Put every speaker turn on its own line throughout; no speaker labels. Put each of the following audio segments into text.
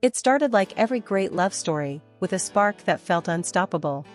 It started like every great love story, with a spark that felt unstoppable.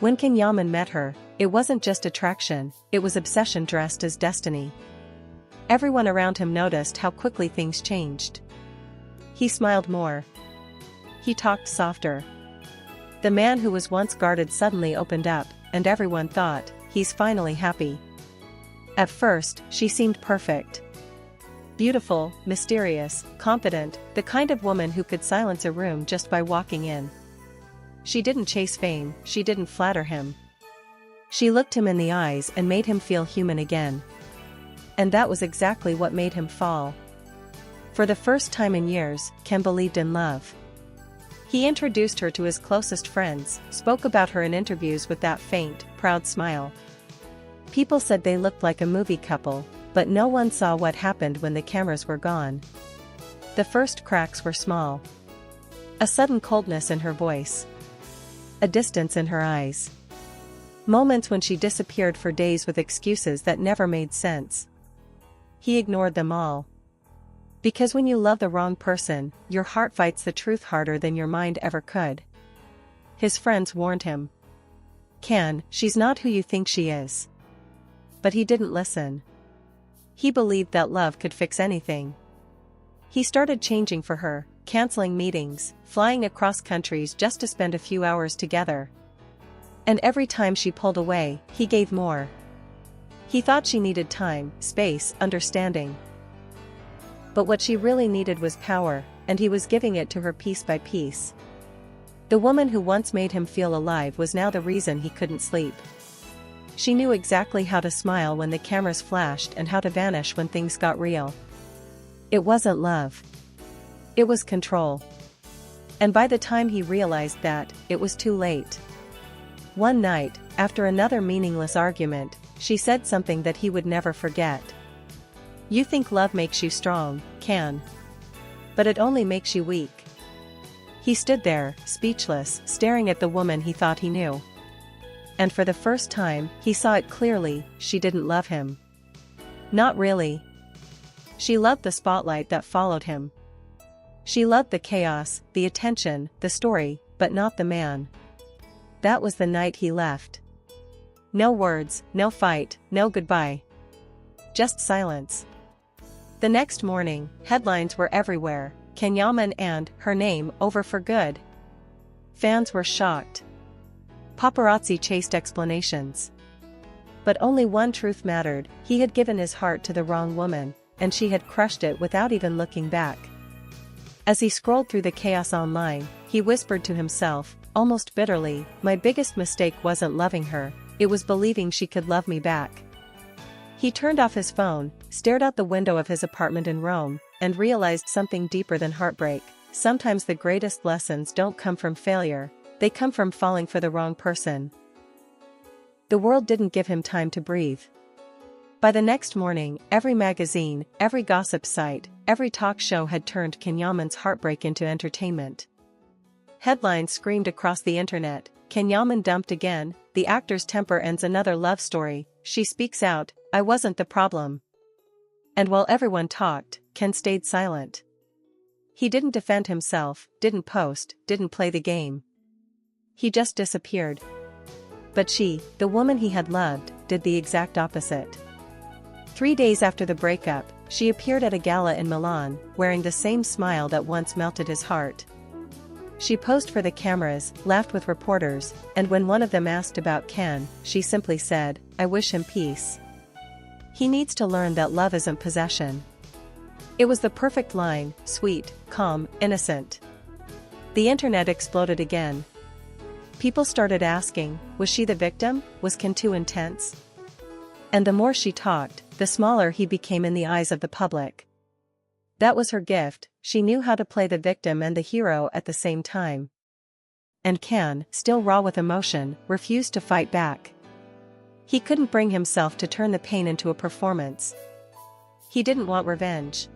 When Yaman met her, it wasn't just attraction, it was obsession dressed as destiny. Everyone around him noticed how quickly things changed. He smiled more. He talked softer. The man who was once guarded suddenly opened up, and everyone thought, he's finally happy. At first, she seemed perfect. Beautiful, mysterious, confident, the kind of woman who could silence a room just by walking in. She didn't chase fame, she didn't flatter him. She looked him in the eyes and made him feel human again. And that was exactly what made him fall. For the first time in years, Ken believed in love. He introduced her to his closest friends, spoke about her in interviews with that faint, proud smile. People said they looked like a movie couple, but no one saw what happened when the cameras were gone. The first cracks were small. A sudden coldness in her voice. A distance in her eyes. Moments when she disappeared for days with excuses that never made sense. He ignored them all. Because when you love the wrong person, your heart fights the truth harder than your mind ever could. His friends warned him. Ken, she's not who you think she is. But he didn't listen. He believed that love could fix anything. He started changing for her, canceling meetings, flying across countries just to spend a few hours together. And every time she pulled away, he gave more. He thought she needed time, space, understanding. But what she really needed was power, and he was giving it to her piece by piece. The woman who once made him feel alive was now the reason he couldn't sleep. She knew exactly how to smile when the cameras flashed and how to vanish when things got real. It wasn't love. It was control. And by the time he realized that, it was too late. One night, after another meaningless argument, she said something that he would never forget. You think love makes you strong, Ken. But it only makes you weak. He stood there, speechless, staring at the woman he thought he knew. And for the first time, he saw it clearly, she didn't love him. Not really. She loved the spotlight that followed him. She loved the chaos, the attention, the story, but not the man. That was the night he left. No words, no fight, no goodbye. Just silence. The next morning, headlines were everywhere, Yaman and her name over for good. Fans were shocked. Paparazzi chased explanations. But only one truth mattered, he had given his heart to the wrong woman, and she had crushed it without even looking back. As he scrolled through the chaos online, he whispered to himself, almost bitterly, my biggest mistake wasn't loving her, it was believing she could love me back. He turned off his phone, stared out the window of his apartment in Rome, and realized something deeper than heartbreak. Sometimes the greatest lessons don't come from failure, they come from falling for the wrong person. The world didn't give him time to breathe. By the next morning, every magazine, every gossip site, every talk show had turned Yaman's heartbreak into entertainment. Headlines screamed across the internet, Yaman dumped again, the actor's temper ends another love story, she speaks out, I wasn't the problem. And while everyone talked, Ken stayed silent. He didn't defend himself, didn't post, didn't play the game. He just disappeared. But she, the woman he had loved, did the exact opposite. 3 days after the breakup, she appeared at a gala in Milan, wearing the same smile that once melted his heart. She posed for the cameras, laughed with reporters, and when one of them asked about Ken, she simply said, I wish him peace. He needs to learn that love isn't possession. It was the perfect line, sweet, calm, innocent. The internet exploded again. People started asking, was she the victim? Was Ken too intense? And the more she talked, the smaller he became in the eyes of the public. That was her gift, she knew how to play the victim and the hero at the same time. And Ken, still raw with emotion, refused to fight back. He couldn't bring himself to turn the pain into a performance. He didn't want revenge.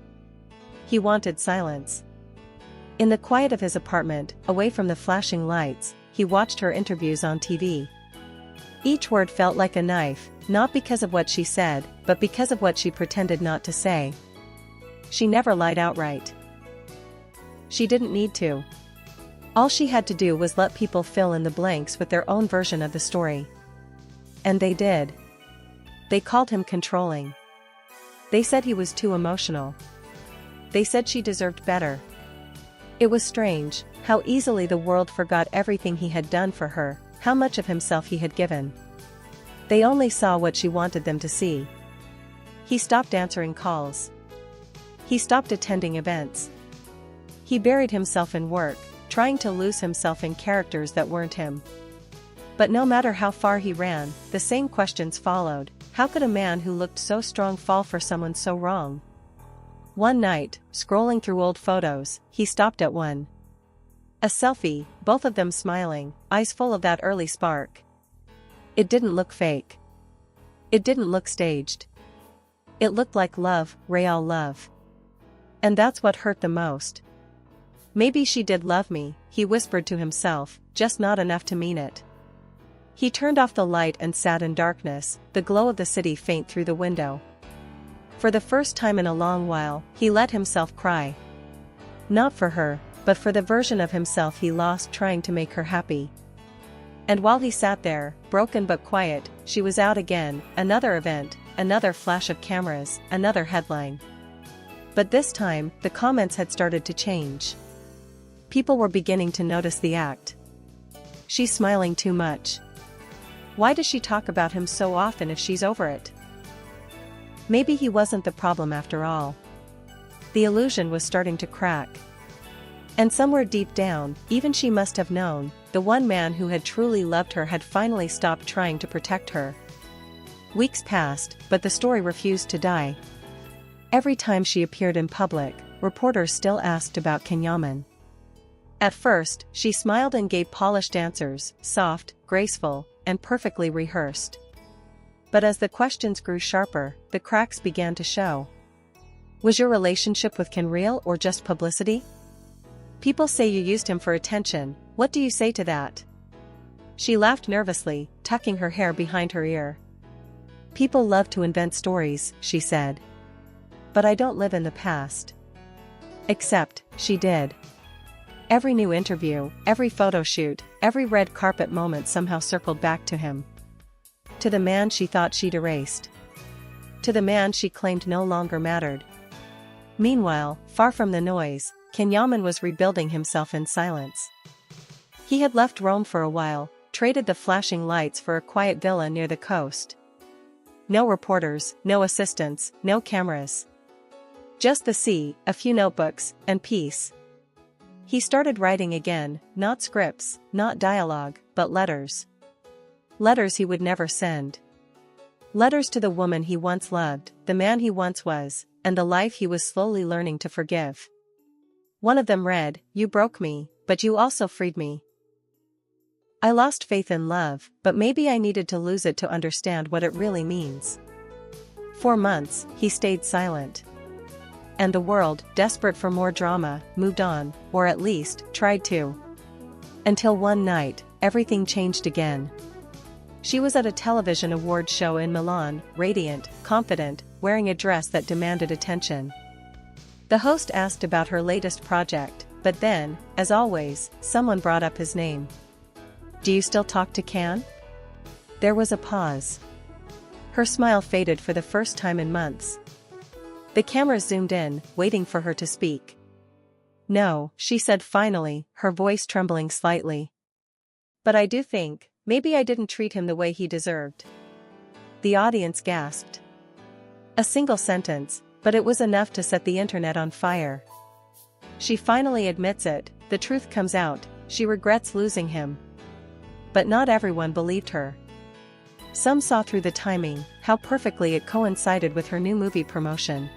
He wanted silence. In the quiet of his apartment, away from the flashing lights, he watched her interviews on TV. Each word felt like a knife, not because of what she said, but because of what she pretended not to say. She never lied outright. She didn't need to. All she had to do was let people fill in the blanks with their own version of the story. And they did. They called him controlling. They said he was too emotional. They said she deserved better. It was strange how easily the world forgot everything he had done for her, how much of himself he had given. They only saw what she wanted them to see. He stopped answering calls. He stopped attending events. He buried himself in work, trying to lose himself in characters that weren't him. But no matter how far he ran, the same questions followed. How could a man who looked so strong fall for someone so wrong? One night, scrolling through old photos, he stopped at one. A selfie, both of them smiling, eyes full of that early spark. It didn't look fake. It didn't look staged. It looked like love, real love. And that's what hurt the most. Maybe she did love me, he whispered to himself, just not enough to mean it. He turned off the light and sat in darkness, the glow of the city faint through the window. For the first time in a long while, he let himself cry. Not for her, but for the version of himself he lost trying to make her happy. And while he sat there, broken but quiet, she was out again, another event, another flash of cameras, another headline. But this time, the comments had started to change. People were beginning to notice the act. She's smiling too much. Why does she talk about him so often if she's over it? Maybe he wasn't the problem after all. The illusion was starting to crack. And somewhere deep down, even she must have known, the one man who had truly loved her had finally stopped trying to protect her. Weeks passed, but the story refused to die. Every time she appeared in public, reporters still asked about Yaman. At first, she smiled and gave polished answers, soft, graceful, and perfectly rehearsed. But as the questions grew sharper, the cracks began to show. Was your relationship with Ken real or just publicity? People say you used him for attention, what do you say to that? She laughed nervously, tucking her hair behind her ear. People love to invent stories, she said. But I don't live in the past. Except, she did. Every new interview, every photo shoot, every red carpet moment somehow circled back to him. To the man she thought she'd erased. To the man she claimed no longer mattered. Meanwhile, far from the noise, Yaman was rebuilding himself in silence. He had left Rome for a while, traded the flashing lights for a quiet villa near the coast. No reporters, no assistants, no cameras. Just the sea, a few notebooks, and peace. He started writing again, not scripts, not dialogue, but letters. Letters he would never send. Letters to the woman he once loved, the man he once was, and the life he was slowly learning to forgive. One of them read, "You broke me, but you also freed me. I lost faith in love, but maybe I needed to lose it to understand what it really means." For months, he stayed silent. And the world, desperate for more drama, moved on, or at least, tried to. Until one night, everything changed again. She was at a television award show in Milan, radiant, confident, wearing a dress that demanded attention. The host asked about her latest project, but then, as always, someone brought up his name. "Do you still talk to Ken?" There was a pause. Her smile faded for the first time in months. The camera zoomed in, waiting for her to speak. "No," she said finally, her voice trembling slightly. "But I do think, maybe I didn't treat him the way he deserved." The audience gasped. A single sentence, but it was enough to set the internet on fire. She finally admits it, the truth comes out, she regrets losing him. But not everyone believed her. Some saw through the timing, how perfectly it coincided with her new movie promotion.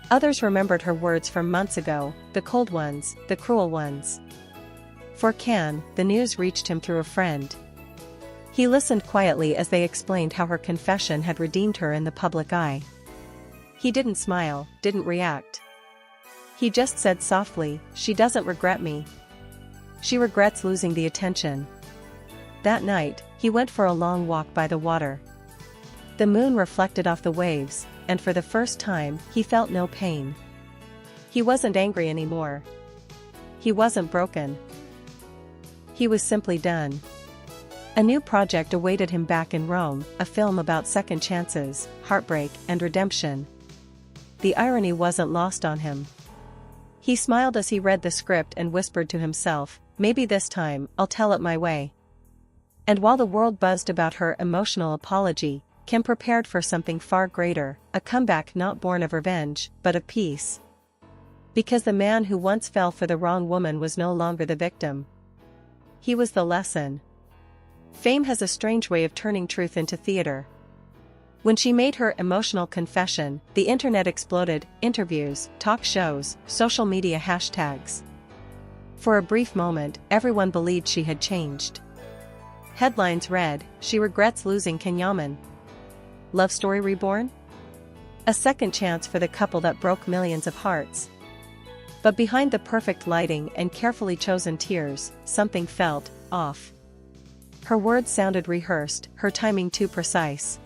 Others remembered her words from months ago, the cold ones, the cruel ones. For Ken, the news reached him through a friend. He listened quietly as they explained how her confession had redeemed her in the public eye. He didn't smile, didn't react. He just said softly, "She doesn't regret me. She regrets losing the attention." That night, he went for a long walk by the water. The moon reflected off the waves, and for the first time, he felt no pain. He wasn't angry anymore. He wasn't broken. He was simply done. A new project awaited him back in Rome, a film about second chances, heartbreak, and redemption. The irony wasn't lost on him. He smiled as he read the script and whispered to himself, maybe this time, I'll tell it my way. And while the world buzzed about her emotional apology, Kim prepared for something far greater, a comeback not born of revenge, but of peace. Because the man who once fell for the wrong woman was no longer the victim. He was the lesson. Fame has a strange way of turning truth into theater. When she made her emotional confession, the internet exploded, interviews, talk shows, social media hashtags. For a brief moment, everyone believed she had changed. Headlines read, "She regrets losing Yaman. Love story reborn? A second chance for the couple that broke millions of hearts." But behind the perfect lighting and carefully chosen tears, something felt off. Her words sounded rehearsed, her timing too precise.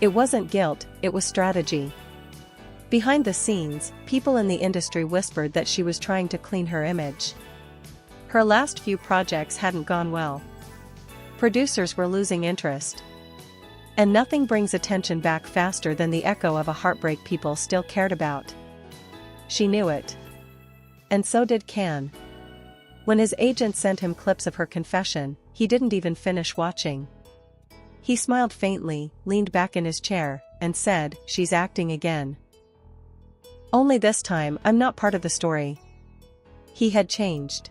It wasn't guilt, it was strategy. Behind the scenes, people in the industry whispered that she was trying to clean her image. Her last few projects hadn't gone well. Producers were losing interest. And nothing brings attention back faster than the echo of a heartbreak people still cared about. She knew it. And so did Can. When his agent sent him clips of her confession, he didn't even finish watching. He smiled faintly, leaned back in his chair, and said, "She's acting again. Only this time, I'm not part of the story." He had changed.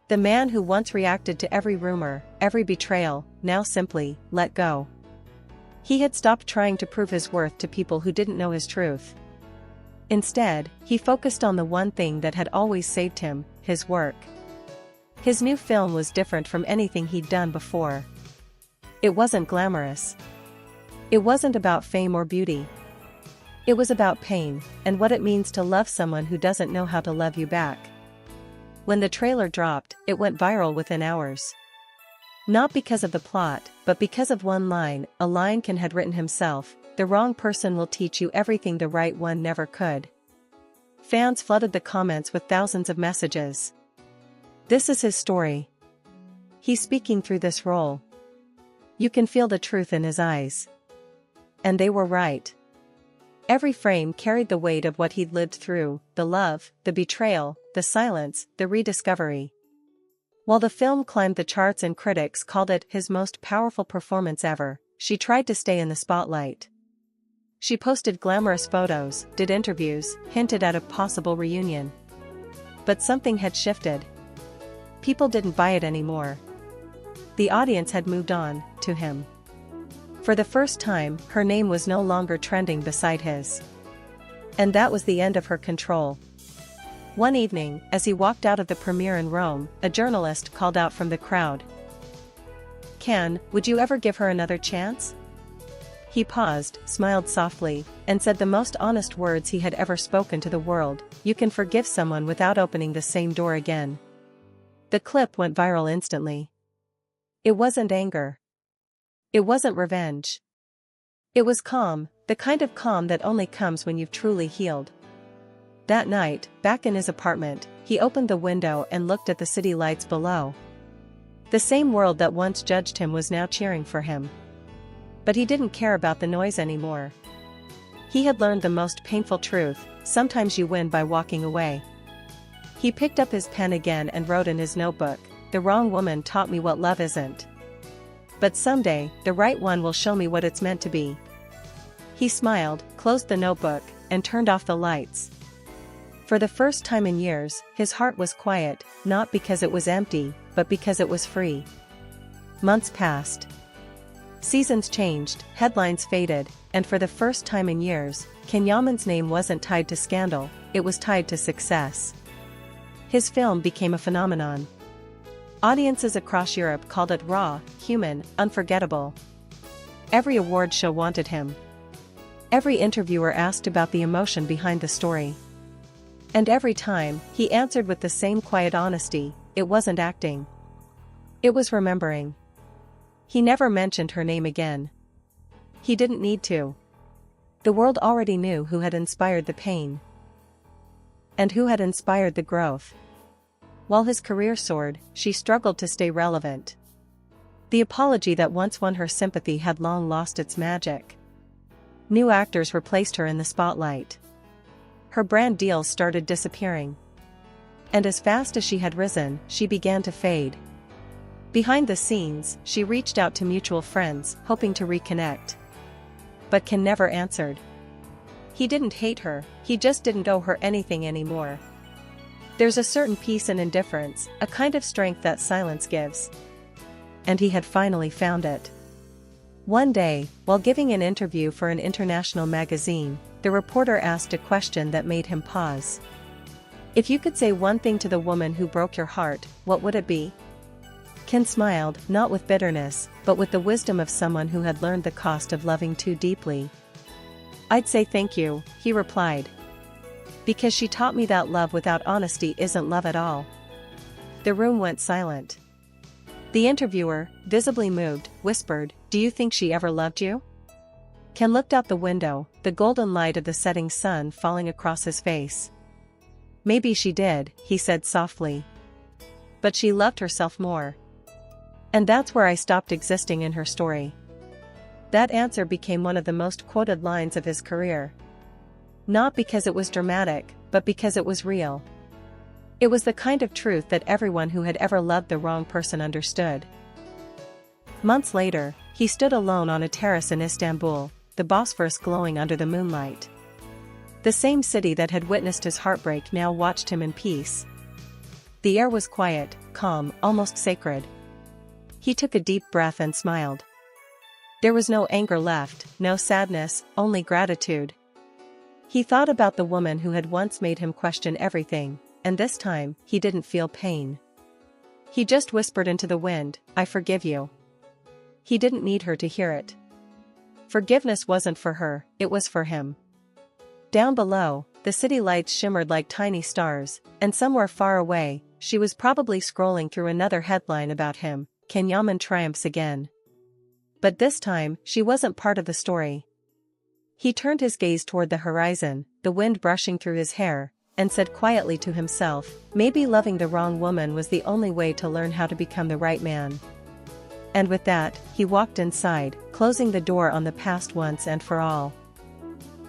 The man who once reacted to every rumor, every betrayal, now simply let go. He had stopped trying to prove his worth to people who didn't know his truth. Instead, he focused on the one thing that had always saved him, his work. His new film was different from anything he'd done before. It wasn't glamorous. It wasn't about fame or beauty. It was about pain, and what it means to love someone who doesn't know how to love you back. When the trailer dropped, it went viral within hours. Not because of the plot, but because of one line, a line Ken had written himself, "The wrong person will teach you everything the right one never could." Fans flooded the comments with thousands of messages. This is his story. He's speaking through this role. You can feel the truth in his eyes. And they were right. Every frame carried the weight of what he'd lived through, the love, the betrayal, the silence, the rediscovery. While the film climbed the charts and critics called it his most powerful performance ever, she tried to stay in the spotlight. She posted glamorous photos, did interviews, hinted at a possible reunion. But something had shifted. People didn't buy it anymore. The audience had moved on, to him. For the first time, her name was no longer trending beside his. And that was the end of her control. One evening, as he walked out of the premiere in Rome, a journalist called out from the crowd, "Can, would you ever give her another chance?" He paused, smiled softly, and said the most honest words he had ever spoken to the world, "You can forgive someone without opening the same door again." The clip went viral instantly. It wasn't anger. It wasn't revenge. It was calm, the kind of calm that only comes when you've truly healed. That night, back in his apartment, he opened the window and looked at the city lights below. The same world that once judged him was now cheering for him. But he didn't care about the noise anymore. He had learned the most painful truth: sometimes you win by walking away. He picked up his pen again and wrote in his notebook, "The wrong woman taught me what love isn't. But someday, the right one will show me what it's meant to be." He smiled, closed the notebook, and turned off the lights. For the first time in years, his heart was quiet, not because it was empty, but because it was free. Months passed. Seasons changed, headlines faded, and for the first time in years, Yaman's name wasn't tied to scandal, it was tied to success. His film became a phenomenon. Audiences across Europe called it raw, human, unforgettable. Every award show wanted him. Every interviewer asked about the emotion behind the story. And every time, he answered with the same quiet honesty, it wasn't acting. It was remembering. He never mentioned her name again. He didn't need to. The world already knew who had inspired the pain. And who had inspired the growth. While his career soared, she struggled to stay relevant. The apology that once won her sympathy had long lost its magic. New actors replaced her in the spotlight. Her brand deals started disappearing. And as fast as she had risen, she began to fade. Behind the scenes, she reached out to mutual friends, hoping to reconnect. But Ken never answered. He didn't hate her, he just didn't owe her anything anymore. There's a certain peace and indifference, a kind of strength that silence gives. And he had finally found it. One day, while giving an interview for an international magazine, the reporter asked a question that made him pause. If you could say one thing to the woman who broke your heart, what would it be? Ken smiled, not with bitterness, but with the wisdom of someone who had learned the cost of loving too deeply. I'd say thank you, he replied. Because she taught me that love without honesty isn't love at all. The room went silent. The interviewer, visibly moved, whispered, "Do you think she ever loved you?" Ken looked out the window, the golden light of the setting sun falling across his face. Maybe she did, he said softly. But she loved herself more. And that's where I stopped existing in her story. That answer became one of the most quoted lines of his career. Not because it was dramatic, but because it was real. It was the kind of truth that everyone who had ever loved the wrong person understood. Months later, he stood alone on a terrace in Istanbul, the Bosphorus glowing under the moonlight. The same city that had witnessed his heartbreak now watched him in peace. The air was quiet, calm, almost sacred. He took a deep breath and smiled. There was no anger left, no sadness, only gratitude. He thought about the woman who had once made him question everything, and this time, he didn't feel pain. He just whispered into the wind, "I forgive you." He didn't need her to hear it. Forgiveness wasn't for her, it was for him. Down below, the city lights shimmered like tiny stars, and somewhere far away, she was probably scrolling through another headline about him, "Can Yaman triumphs again?" But this time, she wasn't part of the story. He turned his gaze toward the horizon, the wind brushing through his hair, and said quietly to himself, maybe loving the wrong woman was the only way to learn how to become the right man. And with that, he walked inside, closing the door on the past once and for all.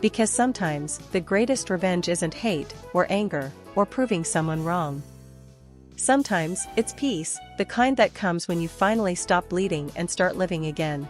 Because sometimes, the greatest revenge isn't hate, or anger, or proving someone wrong. Sometimes, it's peace, the kind that comes when you finally stop bleeding and start living again.